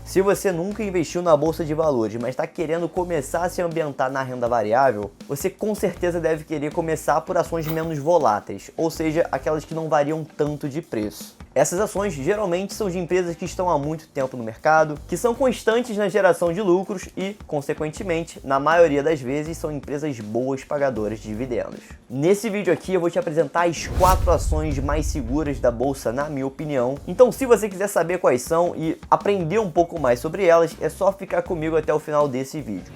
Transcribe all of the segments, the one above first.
Se você nunca investiu na bolsa de valores, mas está querendo começar a se ambientar na renda variável, você com certeza deve querer começar por ações menos voláteis, ou seja, aquelas que não variam tanto de preço. Essas ações geralmente são de empresas que estão há muito tempo no mercado, que são constantes na geração de lucros e, consequentemente, na maioria das vezes, são empresas boas pagadoras de dividendos. Nesse vídeo aqui eu vou te apresentar as 4 ações mais seguras da bolsa, na minha opinião. Então, se você quiser saber quais são e aprender um pouco mais sobre elas, é só ficar comigo até o final desse vídeo.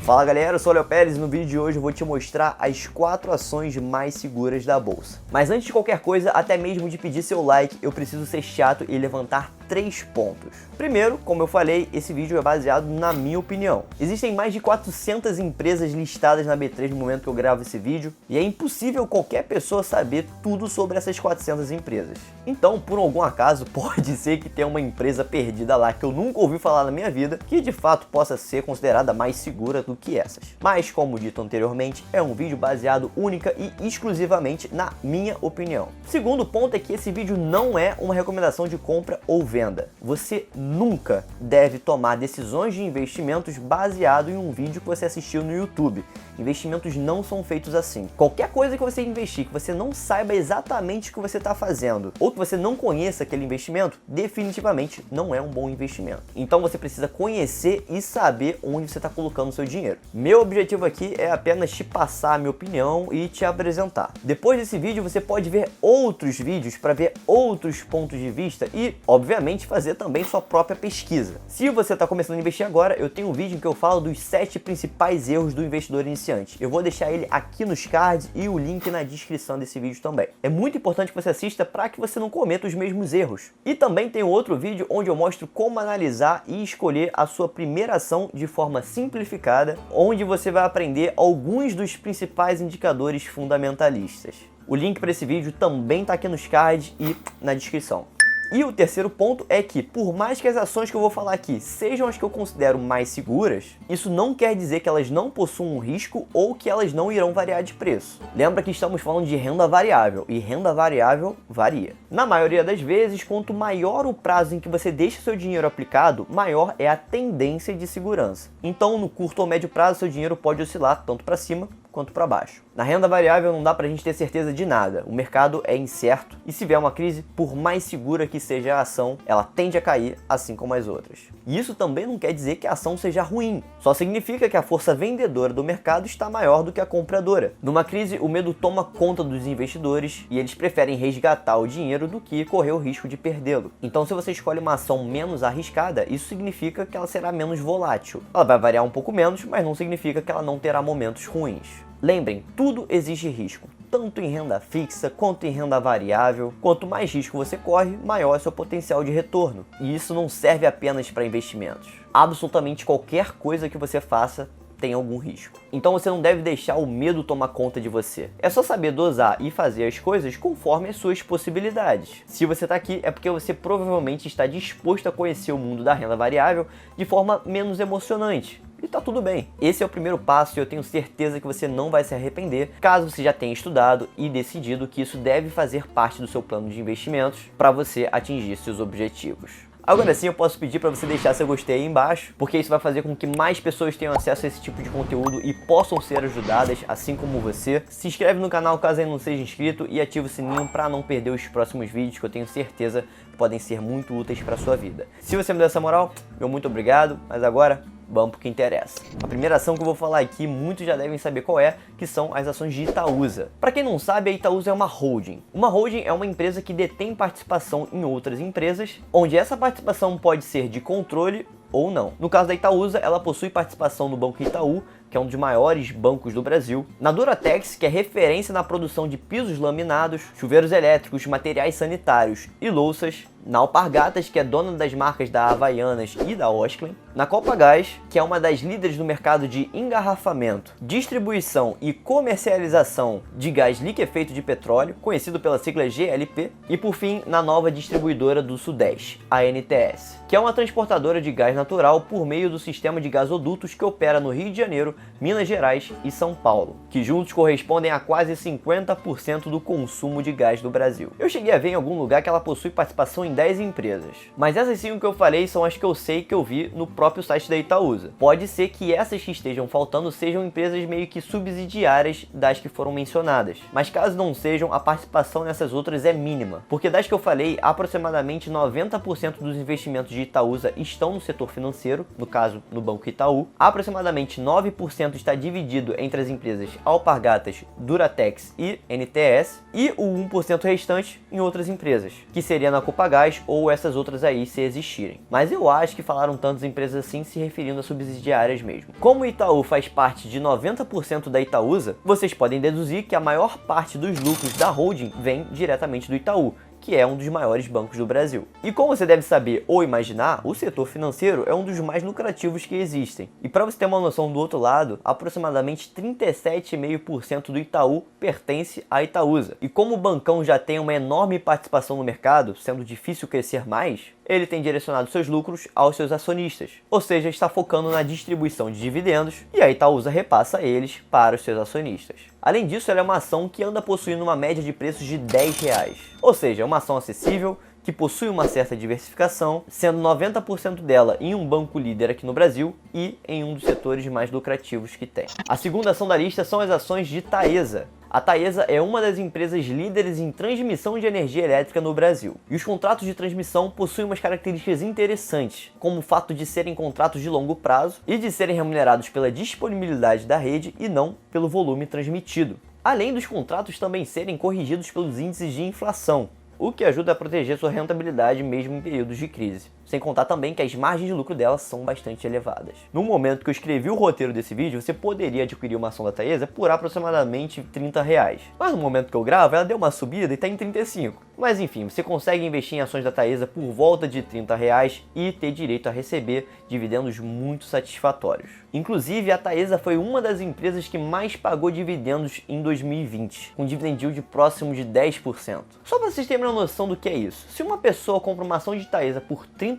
Fala galera, eu sou o Léo Pérez e no vídeo de hoje eu vou te mostrar as 4 ações mais seguras da bolsa. Mas antes de qualquer coisa, até mesmo de pedir seu like, eu preciso ser chato e levantar 3 pontos. Primeiro, como eu falei, esse vídeo é baseado na minha opinião. Existem mais de 400 empresas listadas na B3 no momento que eu gravo esse vídeo e é impossível qualquer pessoa saber tudo sobre essas 400 empresas. Então, por algum acaso, pode ser que tenha uma empresa perdida lá que eu nunca ouvi falar na minha vida que de fato possa ser considerada mais segura do que essas. Mas, como dito anteriormente, é um vídeo baseado única e exclusivamente na minha opinião. Segundo ponto é que esse vídeo não é uma recomendação de compra ou venda. Você nunca deve tomar decisões de investimentos baseado em um vídeo que você assistiu no YouTube. Investimentos não são feitos assim. Qualquer coisa que você investir, que você não saiba exatamente o que você está fazendo, ou que você não conheça aquele investimento, definitivamente não é um bom investimento. Então você precisa conhecer e saber onde você está colocando o seu dinheiro. Meu objetivo aqui é apenas te passar a minha opinião e te apresentar. Depois desse vídeo você pode ver outros vídeos para ver outros pontos de vista e, obviamente, fazer também sua própria pesquisa. Se você está começando a investir agora, eu tenho um vídeo em que eu falo dos 7 principais erros do investidor iniciante. Eu vou deixar ele aqui nos cards e o link na descrição desse vídeo também. É muito importante que você assista para que você não cometa os mesmos erros. E também tem outro vídeo onde eu mostro como analisar e escolher a sua primeira ação de forma simplificada, onde você vai aprender alguns dos principais indicadores fundamentalistas. O link para esse vídeo também está aqui nos cards e na descrição. E o terceiro ponto é que, por mais que as ações que eu vou falar aqui sejam as que eu considero mais seguras, isso não quer dizer que elas não possuam um risco ou que elas não irão variar de preço. Lembra que estamos falando de renda variável, e renda variável varia. Na maioria das vezes, quanto maior o prazo em que você deixa seu dinheiro aplicado, maior é a tendência de segurança. Então, no curto ou médio prazo, seu dinheiro pode oscilar tanto para cima quanto para baixo. Na renda variável não dá pra gente ter certeza de nada, o mercado é incerto e se vier uma crise, por mais segura que seja a ação, ela tende a cair assim como as outras. E isso também não quer dizer que a ação seja ruim, só significa que a força vendedora do mercado está maior do que a compradora. Numa crise, o medo toma conta dos investidores e eles preferem resgatar o dinheiro do que correr o risco de perdê-lo. Então, se você escolhe uma ação menos arriscada, isso significa que ela será menos volátil. Ela vai variar um pouco menos, mas não significa que ela não terá momentos ruins. Lembrem, tudo exige risco, tanto em renda fixa quanto em renda variável. Quanto mais risco você corre, maior é seu potencial de retorno. E isso não serve apenas para investimentos. Absolutamente qualquer coisa que você faça tem algum risco. Então você não deve deixar o medo tomar conta de você. É só saber dosar e fazer as coisas conforme as suas possibilidades. Se você está aqui é porque você provavelmente está disposto a conhecer o mundo da renda variável de forma menos emocionante. E tá tudo bem. Esse é o primeiro passo e eu tenho certeza que você não vai se arrepender caso você já tenha estudado e decidido que isso deve fazer parte do seu plano de investimentos para você atingir seus objetivos. Agora sim eu posso pedir para você deixar seu gostei aí embaixo, porque isso vai fazer com que mais pessoas tenham acesso a esse tipo de conteúdo e possam ser ajudadas, assim como você. Se inscreve no canal caso ainda não seja inscrito e ativa o sininho para não perder os próximos vídeos que eu tenho certeza que podem ser muito úteis para sua vida. Se você me deu essa moral, meu muito obrigado, mas agora vamos pro que interessa. A primeira ação que eu vou falar aqui, muitos já devem saber qual é, que são as ações de Itaúsa. Para quem não sabe, a Itaúsa é uma holding. Uma holding é uma empresa que detém participação em outras empresas, onde essa participação pode ser de controle ou não. No caso da Itaúsa, ela possui participação no Banco Itaú, que é um dos maiores bancos do Brasil, na Duratex, que é referência na produção de pisos laminados, chuveiros elétricos, materiais sanitários e louças, na Alpargatas, que é dona das marcas da Havaianas e da Osklen, na Copagás, que é uma das líderes no mercado de engarrafamento, distribuição e comercialização de gás liquefeito de petróleo, conhecido pela sigla GLP, e por fim na nova distribuidora do Sudeste, a NTS, que é uma transportadora de gás natural por meio do sistema de gasodutos que opera no Rio de Janeiro, Minas Gerais e São Paulo, que juntos correspondem a quase 50% do consumo de gás do Brasil. Eu cheguei a ver em algum lugar que ela possui participação em 10 empresas, mas essas 5 que eu falei são as que eu sei que eu vi no próprio site da Itaúsa. Pode ser que essas que estejam faltando sejam empresas meio que subsidiárias das que foram mencionadas, mas caso não sejam, a participação nessas outras é mínima, porque das que eu falei, aproximadamente 90% dos investimentos de Itaúsa estão no setor financeiro, no caso no Banco Itaú, aproximadamente 9% está dividido entre as empresas Alpargatas, Duratex e NTS, e o 1% restante em outras empresas, que seria na Copagás ou essas outras aí se existirem. Mas eu acho que falaram tantas empresas assim se referindo a subsidiárias mesmo. Como o Itaú faz parte de 90% da Itaúsa, vocês podem deduzir que a maior parte dos lucros da holding vem diretamente do Itaú, que é um dos maiores bancos do Brasil. E como você deve saber ou imaginar, o setor financeiro é um dos mais lucrativos que existem. E para você ter uma noção do outro lado, aproximadamente 37,5% do Itaú pertence à Itaúsa. E como o bancão já tem uma enorme participação no mercado, sendo difícil crescer mais, ele tem direcionado seus lucros aos seus acionistas, ou seja, está focando na distribuição de dividendos e a Itaúsa repassa eles para os seus acionistas. Além disso, ela é uma ação que anda possuindo uma média de preços de R$10, ou seja, é uma ação acessível, que possui uma certa diversificação, sendo 90% dela em um banco líder aqui no Brasil e em um dos setores mais lucrativos que tem. A segunda ação da lista são as ações de Taesa. A Taesa é uma das empresas líderes em transmissão de energia elétrica no Brasil. E os contratos de transmissão possuem umas características interessantes, como o fato de serem contratos de longo prazo e de serem remunerados pela disponibilidade da rede e não pelo volume transmitido. Além dos contratos também serem corrigidos pelos índices de inflação, o que ajuda a proteger sua rentabilidade mesmo em períodos de crise. Sem contar também que as margens de lucro delas são bastante elevadas. No momento que eu escrevi o roteiro desse vídeo, você poderia adquirir uma ação da Taesa por aproximadamente R$30. Mas no momento que eu gravo, ela deu uma subida e está em 35. Mas enfim, você consegue investir em ações da Taesa por volta de R$30 e ter direito a receber dividendos muito satisfatórios. Inclusive, a Taesa foi uma das empresas que mais pagou dividendos em 2020, com dividend yield próximo de 10%. Só para vocês terem uma noção do que é isso, se uma pessoa compra uma ação de Taesa por R$30,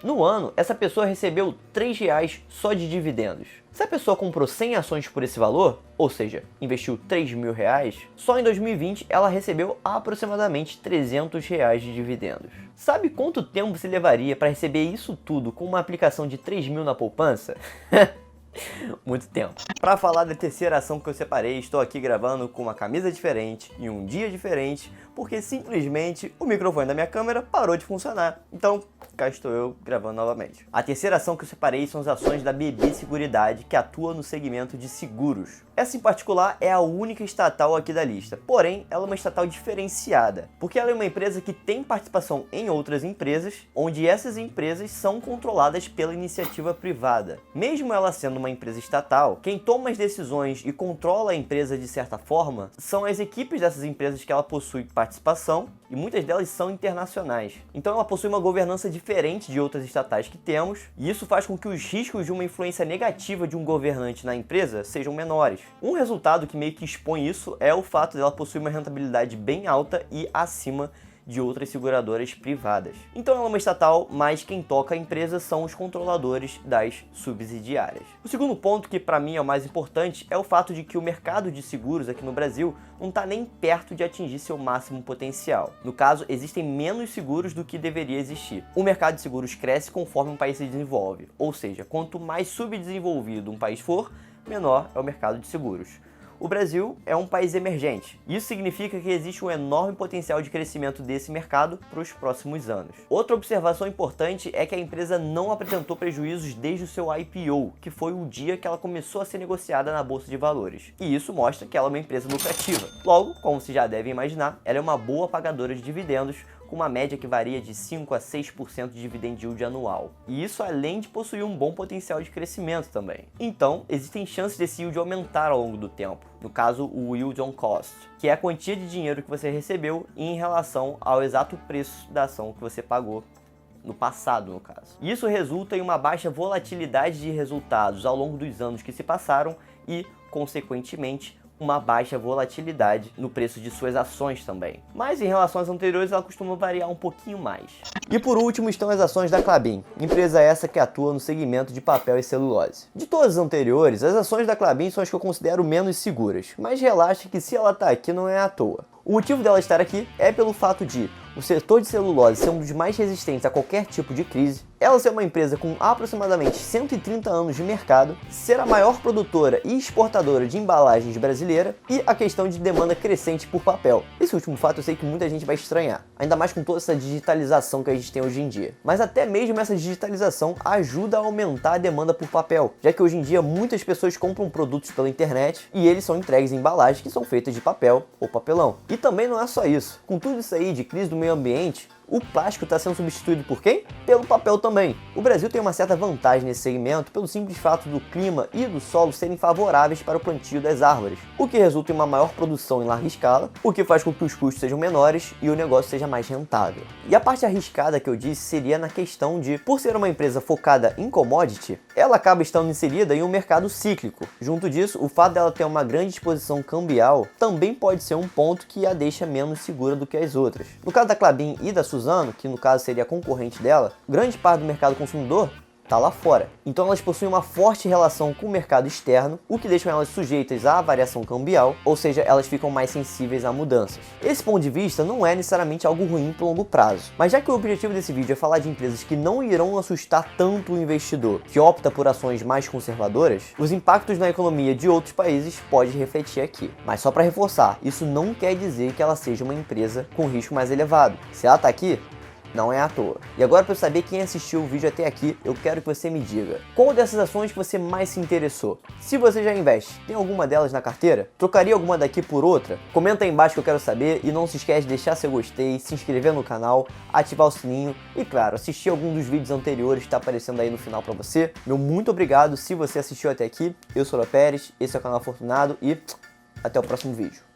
no ano, essa pessoa recebeu R$3 só de dividendos. Se a pessoa comprou 100 ações por esse valor, ou seja, investiu R$3.000, só em 2020 ela recebeu aproximadamente R$300 de dividendos. Sabe quanto tempo você levaria para receber isso tudo com uma aplicação de 3.000 na poupança? Muito tempo. Para falar da terceira ação que eu separei, estou aqui gravando com uma camisa diferente e um dia diferente, porque simplesmente o microfone da minha câmera parou de funcionar. Então, cá estou eu gravando novamente. A terceira ação que eu separei são as ações da BB Seguridade, que atua no segmento de seguros. Essa em particular é a única estatal aqui da lista, porém ela é uma estatal diferenciada, porque ela é uma empresa que tem participação em outras empresas, onde essas empresas são controladas pela iniciativa privada. Mesmo ela sendo uma empresa estatal, quem toma as decisões e controla a empresa de certa forma são as equipes dessas empresas que ela possui participação, e muitas delas são internacionais. Então ela possui uma governança diferente de outras estatais que temos, e isso faz com que os riscos de uma influência negativa de um governante na empresa sejam menores. Um resultado que meio que expõe isso é o fato dela possuir uma rentabilidade bem alta e acima de outras seguradoras privadas. Então ela é uma estatal, mas quem toca a empresa são os controladores das subsidiárias. O segundo ponto, que para mim é o mais importante, é o fato de que o mercado de seguros aqui no Brasil não está nem perto de atingir seu máximo potencial. No caso, existem menos seguros do que deveria existir. O mercado de seguros cresce conforme um país se desenvolve, ou seja, quanto mais subdesenvolvido um país for, menor é o mercado de seguros. O Brasil é um país emergente. Isso significa que existe um enorme potencial de crescimento desse mercado para os próximos anos. Outra observação importante é que a empresa não apresentou prejuízos desde o seu IPO, que foi o dia que ela começou a ser negociada na Bolsa de Valores. E isso mostra que ela é uma empresa lucrativa. Logo, como se já devem imaginar, ela é uma boa pagadora de dividendos, com uma média que varia de 5 a 6% de dividend yield anual. E isso além de possuir um bom potencial de crescimento também. Então, existem chances desse yield aumentar ao longo do tempo. No caso, o yield on cost, que é a quantia de dinheiro que você recebeu em relação ao exato preço da ação que você pagou no passado, no caso. Isso resulta em uma baixa volatilidade de resultados ao longo dos anos que se passaram e, consequentemente, uma baixa volatilidade no preço de suas ações também. Mas em relação às anteriores, ela costuma variar um pouquinho mais. E por último estão as ações da Klabin, empresa essa que atua no segmento de papel e celulose. De todas as anteriores, as ações da Klabin são as que eu considero menos seguras, mas relaxa que se ela tá aqui não é à toa. O motivo dela estar aqui é pelo fato de o setor de celulose ser um dos mais resistentes a qualquer tipo de crise, ela ser uma empresa com aproximadamente 130 anos de mercado, ser a maior produtora e exportadora de embalagens brasileira e a questão de demanda crescente por papel. Esse último fato eu sei que muita gente vai estranhar, ainda mais com toda essa digitalização que a gente tem hoje em dia. Mas até mesmo essa digitalização ajuda a aumentar a demanda por papel, já que hoje em dia muitas pessoas compram produtos pela internet e eles são entregues em embalagens que são feitas de papel ou papelão. E também não é só isso. Com tudo isso aí de crise do meio ambiente, o plástico está sendo substituído por quem? Pelo papel também. O Brasil tem uma certa vantagem nesse segmento pelo simples fato do clima e do solo serem favoráveis para o plantio das árvores, o que resulta em uma maior produção em larga escala, o que faz com que os custos sejam menores e o negócio seja mais rentável. E a parte arriscada que eu disse seria na questão de, por ser uma empresa focada em commodity, ela acaba estando inserida em um mercado cíclico. Junto disso, o fato dela ter uma grande exposição cambial também pode ser um ponto que a deixa menos segura do que as outras. No caso da Klabin e da Suzano, que no caso seria a concorrente dela, grande parte do mercado consumidor está lá fora. Então elas possuem uma forte relação com o mercado externo, o que deixa elas sujeitas à variação cambial, ou seja, elas ficam mais sensíveis a mudanças. Esse ponto de vista não é necessariamente algo ruim para o longo prazo, mas já que o objetivo desse vídeo é falar de empresas que não irão assustar tanto o investidor, que opta por ações mais conservadoras, os impactos na economia de outros países podem refletir aqui. Mas só para reforçar, isso não quer dizer que ela seja uma empresa com risco mais elevado. Se ela está aqui, não é à toa. E agora, para eu saber quem assistiu o vídeo até aqui, eu quero que você me diga qual dessas ações que você mais se interessou. Se você já investe, tem alguma delas na carteira? Trocaria alguma daqui por outra? Comenta aí embaixo que eu quero saber e não se esquece de deixar seu gostei, se inscrever no canal, ativar o sininho e, claro, assistir algum dos vídeos anteriores que está aparecendo aí no final para você. Meu muito obrigado se você assistiu até aqui. Eu sou o Léo Pérez, esse é o canal Afortunado e até o próximo vídeo.